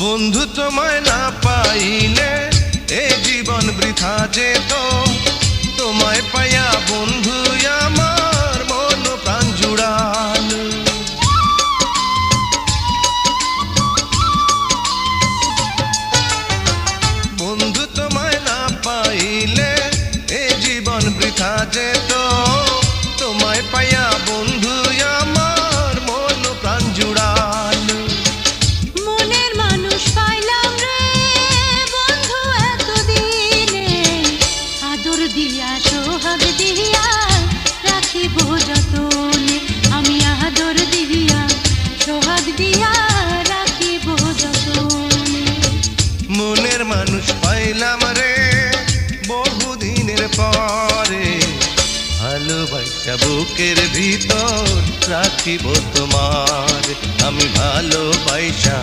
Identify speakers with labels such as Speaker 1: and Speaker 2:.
Speaker 1: বন্ধু তোমায় না পাইলে এ জীবন বৃথা যেত, তোমায় পাইয়া বন্ধু আমার মন প্রাণ জুড়াল। বন্ধু তোমায় না পাইলে এ জীবন বৃথা যেত, তোমায় পাইয়া বন্ধু আমার মন প্রাণ জুড়াল।
Speaker 2: মনের মানুষ পাইলাম রে বন্ধু এতদিনে, আদর দিয়া সোহাগ দিয়া রাখিব যতনে, আমি আদর দিয়া সোহাগ দিয়া রাখিব যতনে।
Speaker 1: মনের মানুষ পাইলাম রে বহুদিনের পরে, ভালোবাসা বুকের ভিতর রাখিব তোমার, আমি ভালোবাসা